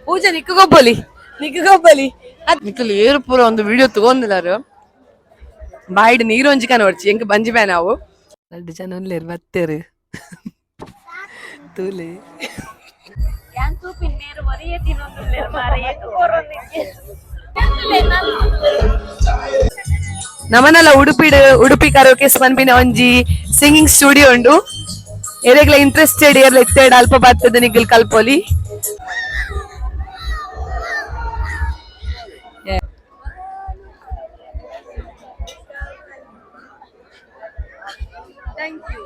ಪೂಜಾ ನಿಕ್ಕಗೊಬ್ಬಲಿ ನಿಕ್ಕಗೊಬ್ಬಲಿ ನಿಕ್ಕಲು ಏರು ಪೂರ ಒಂದು ವಿಡಿಯೋ ತಗೊಂಡಿಲ್ಲಾರು ಬಾಯಿಡ್ ನೀರು ಒಂಜಿಕ ನೋಡ್ಚಿ ಎಂಕ್ ಬಂಜಿಬೇ ನಾವು 2 ಜನ ಒಲ್ಲೇರು ಬತ್ತೇರು ತೂಲೆ ನಮನೆಲ್ಲ ಉಡುಪಿ ಕರೋಕೆ ಪನ್ಪಿನ ಒಂಜಿ ಸಿಂಗಿಂಗ್ ಸ್ಟುಡಿಯೋ ಉಂಡು ಎರೆಗ್ಲ ಇಂಟ್ರೆಸ್ಟೆಡ್ ಏರ್ಲ ಇತ್ತೆಡ್ ಅಲ್ಪ ಬತ್ತದ ನಿಗಲ್ ಕಲ್ಪೊಲಿ ಥ್ಯಾಂಕ್ ಯು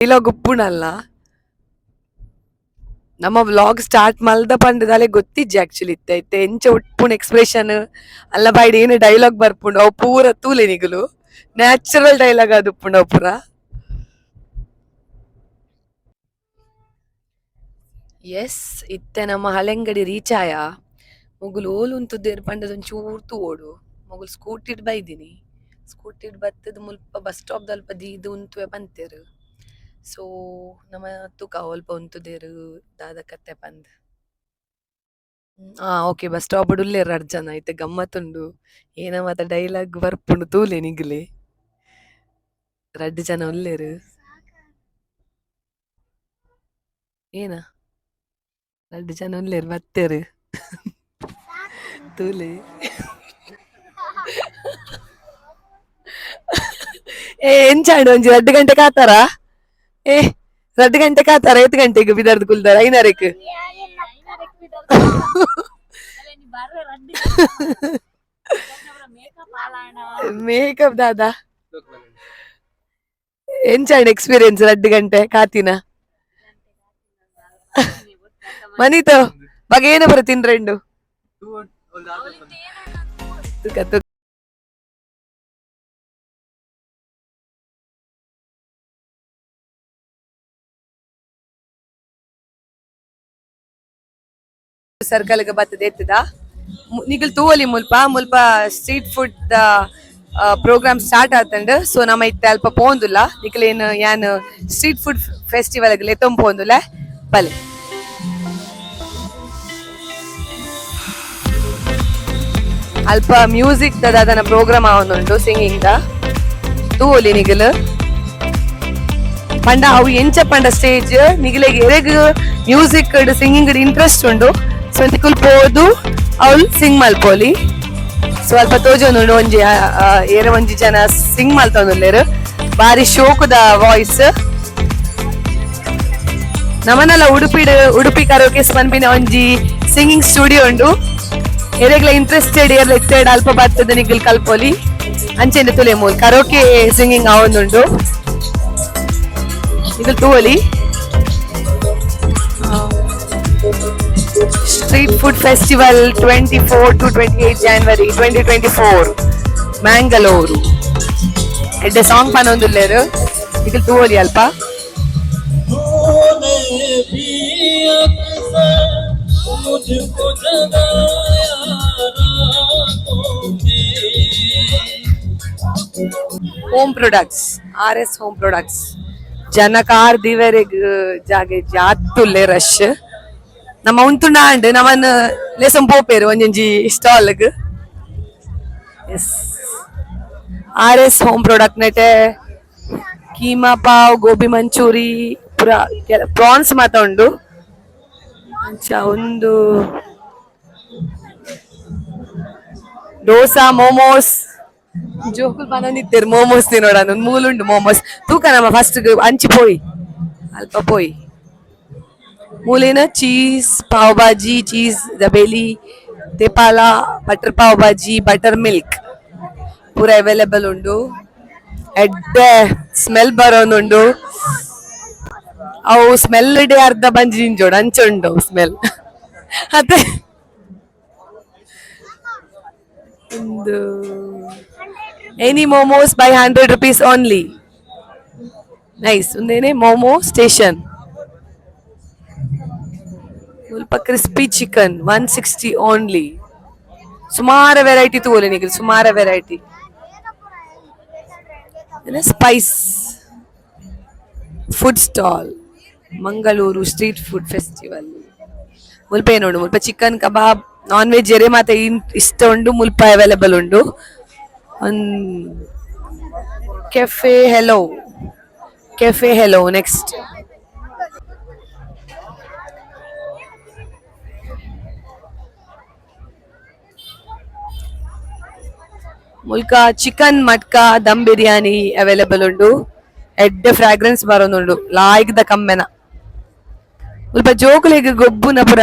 ಡೈಲಾಗ್ ಉಪ್ಪುನಲ್ಲ ನಮ್ಮ ವ್ಲಾಗ್ ಸ್ಟಾರ್ಟ್ ಮಲ್ದ ಪಂಡದಾಲೆ ಗೊತ್ತಿಜ್ಜಿ ಆಕ್ಚುಲಿ ಇತ್ತೆ ಎಂಚ ಉಟ್ಪುಣ ಎಕ್ಸ್ಪ್ರೆಷನ್ ಅಲ್ಲ ಬಾಯ್ಡ್ ಏನು ಡೈಲಾಗ್ ಬರ್ಪುಂಡು ಅವು ಪೂರ ತೂಲೆ ನಿಗುಲು ನ್ಯಾಚುರಲ್ ಡೈಲಾಗ್ ಅದು ಉಪ್ಪುಂಡು ಅವು ಪೂರ ಎಸ್ ಇತ್ತೆ ನಮ್ಮ ಹಳೆಂಗಡಿ ರೀಚ್ ಆಯ ಮೊಗುಲು ಓಲು ಉಂತುದ್ದೇರು ಪಂಡದ ಒಂಚೂರು ತೂವೋಡು ಮೊಗುಲು ಸ್ಕೂಟಿಡ್ ಬೈದಿನಿ ಸ್ಕೂಟಿಡ್ ಬತ್ತದ ಮುಲ್ಪ ಬಸ್ ಸ್ಟಾಪ್ ದಲ್ಪ ದೀದು ಉಂತುವೆ ಬಂತೇರು ಸೊ ನಮ್ಮ ತೂಕ ಅಲ್ಪ ಉಂತುದೇರು ದಾದ ಕತ್ತೆ ಪಂದ್ ಓಕೆ ಬಸ್ ಸ್ಟಾಪ್ ಉಲ್ಲೇರು ಅರ್ಜನ ಐತೆ ಗಮ್ಮತ್ತುಂಡು ಏನ ಮಾತ ಡೈಲಾಗ್ ಬರ್ಪುಂಡು ತೂಲೆ ನಿಗ್ಲೆ 2 ಜನ ಉಲ್ಲೇರು ಏನ 2 ಜನ ಉಲ್ಲೇರು ಬತ್ತೇರು ತೂಲೆ ಎಂಚಾಂಡು ಒಂಜಿ 2 ಗಂಟೆ ಕಾತಾರ 2 ಗಂಟೆ ಕಾತಾರ 8 ಗಂಟೆಗೆ ಬಿದರ್ದು ಕುಲ್ದಾರ 5:30ಕ್ಕೆ ಮೇಕಪ್ ದಾದಾ ಎಂಚಾಂಡ್ ಎಕ್ಸ್ಪೀರಿಯನ್ಸ್ 2 ಗಂಟೆ ಕಾತಿನ ಮನಿತು ಬಗ ಏನ ಬರ ತಿನ್ರೆಂಡು ಸರ್ಕಲ್ ಗೆ ಬತ್ತದ ಎತ್ತದ ನಿಗಲ್ ತೂವಲಿ ಮುಲ್ಪ ಮುಲ್ಪ ಸ್ಟ್ರೀಟ್ ಫುಡ್ ಪ್ರೋಗ್ರಾಮ್ ಸ್ಟಾರ್ಟ್ ಆತಂಡ್ ಸೊ ನಮ್ಮ ಇತ್ತೆ ಅಲ್ಪ ಪೋಂದುಲ್ಲ ನಿಕಲೇನು ಯಾನ್ ಸ್ಟ್ರೀಟ್ ಫುಡ್ ಫೆಸ್ಟಿವಲ್ ಗೆ ಲೆತ್ತೊಂ ಪೋಂದುಲ್ಲ ಬಲೆ ಅಲ್ಪ ಮ್ಯೂಸಿಕ್ ದಾದನ ಪ್ರೋಗ್ರಾಮ್ ಆವೊಂದುಂಡು ಸಿಂಗಿಂಗ್ ದ ತೂವಲಿ ನಿಗಲ್ ಪಂಡ ಅವು ಎಂಚ ಪಂಡ ಸ್ಟೇಜ್ ನಿಗಲೆಗ್ ಎರೆಗ್ ಮ್ಯೂಸಿಕ್ ಸಿಂಗಿಂಗ್ ಇಂಟ್ರೆಸ್ಟ್ ಉಂಡು ಸೊ ನಿಕುಲ್ ಪೋದು ಅವಳು ಸಿಂಗ್ ಮಲ್ಪೋಲಿ ಸ್ವಲ್ಪ ತೋಜೊಂದುಂಡು ಒಂಜಿ ಜನ ಸಿಂಗ್ ಮಲ್ತೊಂದುಲ್ಲೆರ್ ಬಾರಿ ಶೋಕುದ ವಾಯ್ಸ್ ನಮನೆಲ್ಲ ಉಡುಪಿ ಕರೋಕೆ ಪನ್ಪಿನ ಒಂಜಿ ಸಿಂಗಿಂಗ್ ಸ್ಟುಡಿಯೋ ಉಂಡು ಎರೆಗ್ಲ ಇಂಟ್ರೆಸ್ಟೆಡ್ ಏರ್ಲ ಇತ್ತೆಡ್ ಅಲ್ಪ ಬತ್ತದ ನಿಗಲ್ ಕಲ್ಪೊಲಿ ಅಂಚೆಂಡೆ ತುಲೆ ಮೂಲ್ ಕರೋಕೆ ಸಿಂಗಿಂಗ್ ಆವೊಂದುಂಡು ಇದು ತೂವಲಿ street food festival 24 to 28 January 2024 Mangalore ಎಡ್ಡೆ ಸಾಂಗ್ ಪನೊಂದುಲ್ಲೇರು ಈಗ ತೂವಲಿ ಅಲ್ಪ home products RS home products ಜನಕಾರ್ ದಿವರೆಗ್ ಜಾಗೆ ಜಾತುಲ್ಲೆ ರಶ್ ನಮ್ಮ ಉಂತುಂಡ ಅಂಡ್ ನಮನ್ ಲೇಸಂ ಪೋಪೇರು ಒಂಜೊಂಜಿ ಸ್ಟಾಲ್ಗ್ ಎಸ್ RS ಹೋಮ್ ಪ್ರಾಡಕ್ಟ್ ನೆಟೆ ಕೀಮಾ ಪಾವ್ ಗೋಬಿ ಮಂಚೂರಿ ಪೂರ ಪ್ರಾನ್ಸ್ ಮಾತ ಉಂಡು ಅಂಚ ಒಂದು ದೋಸಾ ಮೋಮೋಸ್ ಜೋಕುಲ್ ಪನೊಂದಿತ್ತೇರು ಮೋಮೋಸ್ ತಿನ್ನೋಡ ಒಂದು ಮೂಲುಂಡು ಮೋಮೋಸ್ ತೂಕ ನಮ್ಮ ಫಸ್ಟ್ ಅಂಚಿ ಪೋಯಿ ಅಲ್ಪ ಪೋಯಿ ಮೂಲಿನ ಚೀಸ್ ಪಾವ್ ಭಾಜಿ ಚೀಸ್ ದಬೇಲಿ ತೆಪಾಲ butter pav bhaji buttermilk ಪೂರ ಅವೈಲೇಬಲ್ ಉಂಡು ಎಡ್ಡೆ ಸ್ಮೆಲ್ ಬರೋನುಂಡು ಅವು ಸ್ಮೆಲ್ ಡೇ ಅರ್ಧ ಬಂಜಿ ನಿಂಜೋಡು ಅಂಚುಂಡು ಸ್ಮೆಲ್ ಅದೇ ಒಂದು any momos by 100 rupees only nice ಒಂದೇನೆ ಮೋಮೋ ಸ್ಟೇಷನ್ ಸ್ವಲ್ಪ ಕ್ರಿಸ್ಪಿ ಚಿಕನ್ 160 ಓನ್ಲಿ ಸುಮಾರು ವೆರೈಟಿ ತಗೋಲಿ ನಿಖಿಲ್ ಸುಮಾರು variety spice food stall Mangaluru street food festival ಮುಲ್ಪ ಏನೋಡು ಮುಲ್ಪ ಚಿಕನ್ ಕಬಾಬ್ ನಾನ್ ವೆಜ್ ಎರೆ ಮಾತ ಇಷ್ಟ ಉಂಡು ಮುಲ್ಪ ಅವೈಲೇಬಲ್ ಉಂಡು cafe hello cafe hello next ಮುಲ್ಕ ಚಿಕನ್ ಮಟ್ಕ ದಮ್ ಬಿರಿಯಾನಿ ಅವೈಲೇಬಲ್ ಉಂಡು ಎಡ್ಡೆ ಫ್ರಾಗ್ರೆನ್ಸ್ ಬರೋನುಂಡು ಲಾಯ್ಕ್ ದ ಕಮ್ಮೆನ ಮುಲ್ಪ ಜೋಕುಲೆಗ್ ಗೊಬ್ಬುನ ಪುರ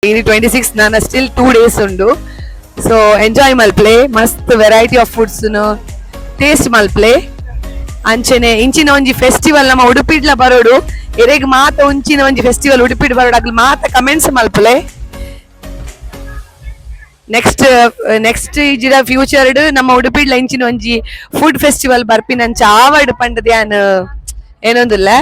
ఇది 26 నాన్న స్టిల్ 2 days ఉండు సో ఎంజాయ్ మల్ప్లే ಮಸ್ತ್ ವೆರೈಟಿ ಆಫ್ ಫುಡ್ಸ್ ಟೇಸ್ಟ್ ಮಲ್ಪ್ಲೆ ಅಂಚನೆ ಇಂಚಿನ ಒಂಜಿ ಫೆಸ್ಟಿವಲ್ ನಮ್ಮ ಉಡುಪಿಡ್ಲ ಬರೋಡು ಎರೆಗ್ ಮಾತ ಉಂಚಿನ ಒಂಜಿ ಫೆಸ್ಟಿವಲ್ ಉಡುಪಿಡ್ ಬರೋಡು ಅಗ್ಲಿ ಮಾತ ಕಮೆಂಟ್ಸ್ ಮಲ್ಪಲೆ ನೆಕ್ಸ್ಟ್ ನೆಕ್ಸ್ಟ್ ಇಜಿರ ಫ್ಯೂಚರ್ಡ್ ನಮ್ಮ ಉಡುಪಿಡ್ಲ ಇಂಚಿನ ಒಂಜಿ ಫುಡ್ ಫೆಸ್ಟಿವಲ್ ಬರ್ಪಿನಂಚ ಆವಡ್ ಪಂಡ ಧ್ಯಾನ್ ಏನೊಂದುಲ್ಲ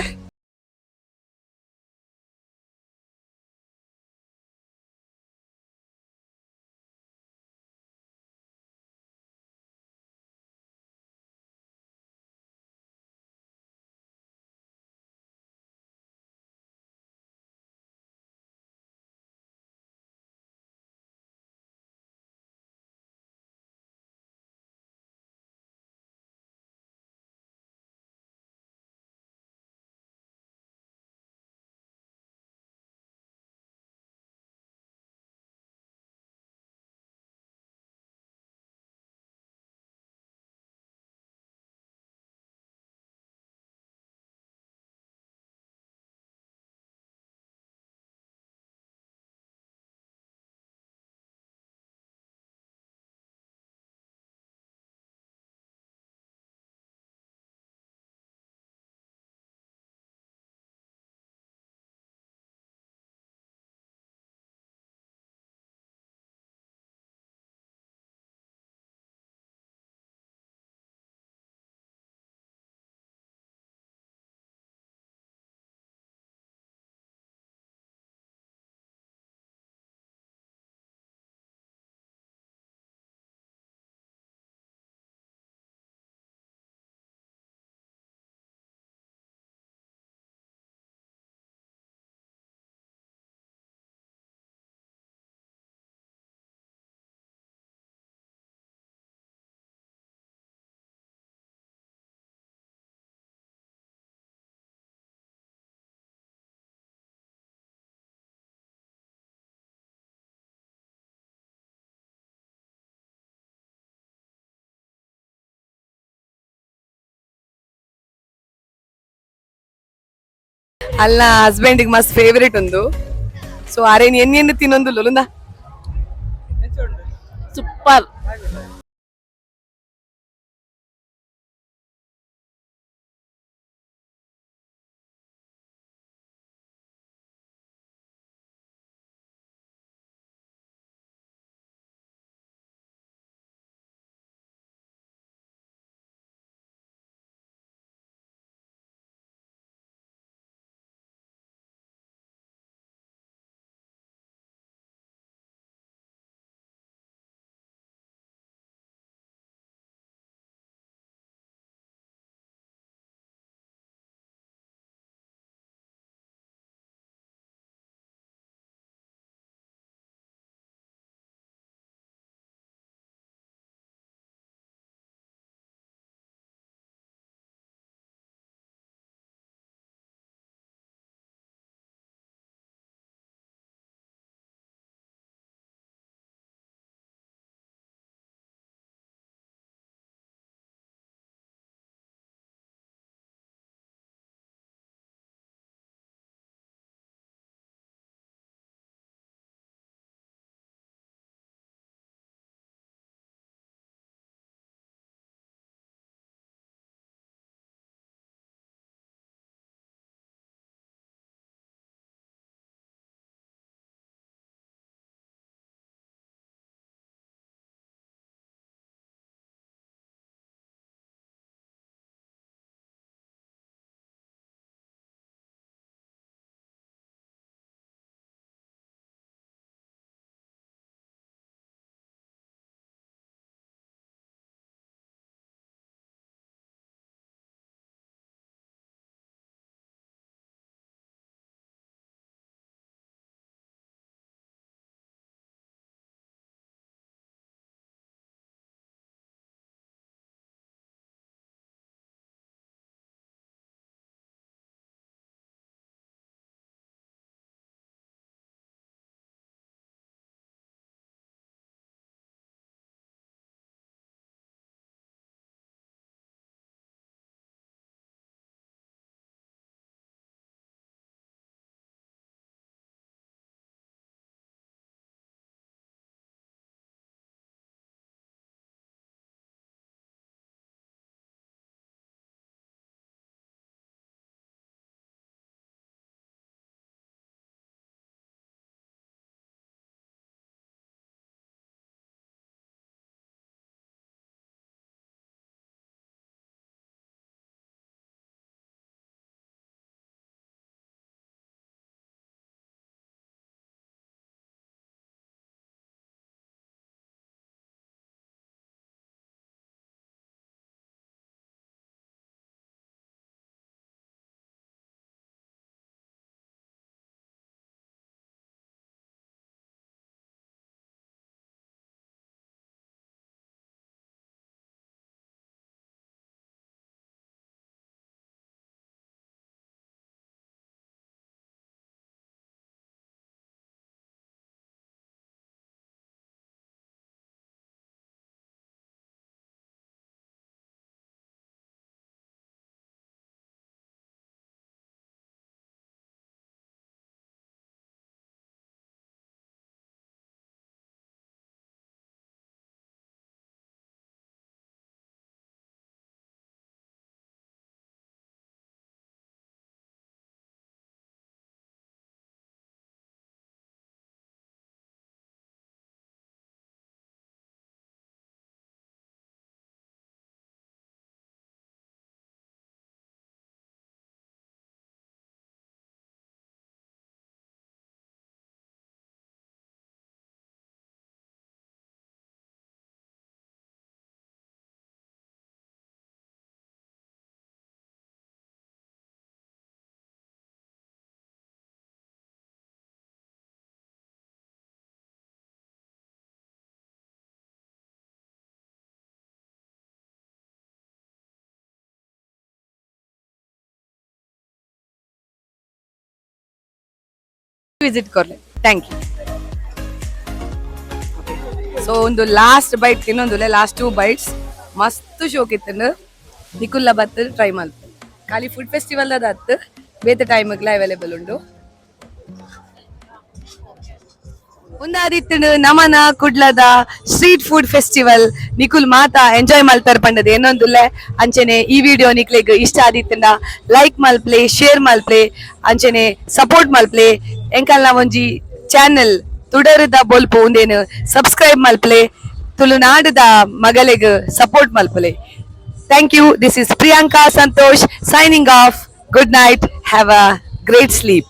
ಅಲ್ಲ ಹಸ್ಬೆಂಡಿಗೆ ಮಸ್ತ್ ಫೇವರೇಟ್ ಒಂದು. ಸೊ ಅರೇನ್ ಎಣ್ಣೆ ತಿನ್ನೊಂದು ಲೊಲುಂದ ಸೂಪರ್. ವಿಸಿಟ್ ಕೊರ್ಲೆ. Thank you. ಸೊ ಒಂದು ಲಾಸ್ಟ್ ಬೈಟ್ ತಿನ್ನೊಂದುಲೆ ಲಾಸ್ಟ್ 2 ಬೈಟ್ಸ್ ಮಸ್ತ್ ಶೋಕ್ ಇತ್ತು ನಿಕುಲ್ಲ ಬತ್ತ ಟ್ರೈ ಮಲ್ತು ಖಾಲಿ ಫುಡ್ ಫೆಸ್ಟಿವಲ್ ಅದ ಅತ್ತು ಬೇತೆ ಟೈಮ್ಗ್ಲ ಅವೈಲೇಬಲ್ ಉಂಡು ಉಂದಾದಿತ್ತು ನಮನ ಕುಡ್ಲದ ಸ್ಟ್ರೀಟ್ ಫುಡ್ ಫೆಸ್ಟಿವಲ್ ನಿಕುಲ್ ಮಾತಾ ಎಂಜಾಯ್ ಮಲ್ಪರ್ ಪಂಡದ ಏನೊಂದುಲ್ಲೆ ಅಂಚನೆ ಈ ವಿಡಿಯೋ ನಿಕ್ಲೆಗ್ ಇಷ್ಟ ಆದಿತ್ತಂಡ ಲೈಕ್ ಮಲ್ಪ್ಲೆ ಶೇರ್ ಮಲ್ಪ್ಲೆ ಅಂಚನೆ ಸಪೋರ್ಟ್ ಮಲ್ಪ್ಲೆ ಎಂಕಲ್ನ ಒಂಜಿ ಚಾನೆಲ್ ತುಡರದ ಬೊಲ್ಪು ಉಂದೇನು ಸಬ್ಸ್ಕ್ರೈಬ್ ಮಲ್ಪ್ಲೆ ತುಳುನಾಡದ ಮಗಲೆಗ್ ಸಪೋರ್ಟ್ ಮಲ್ಪಲೆ. Thank you. This is Priyanka Santosh signing off. Good night. Have a great sleep.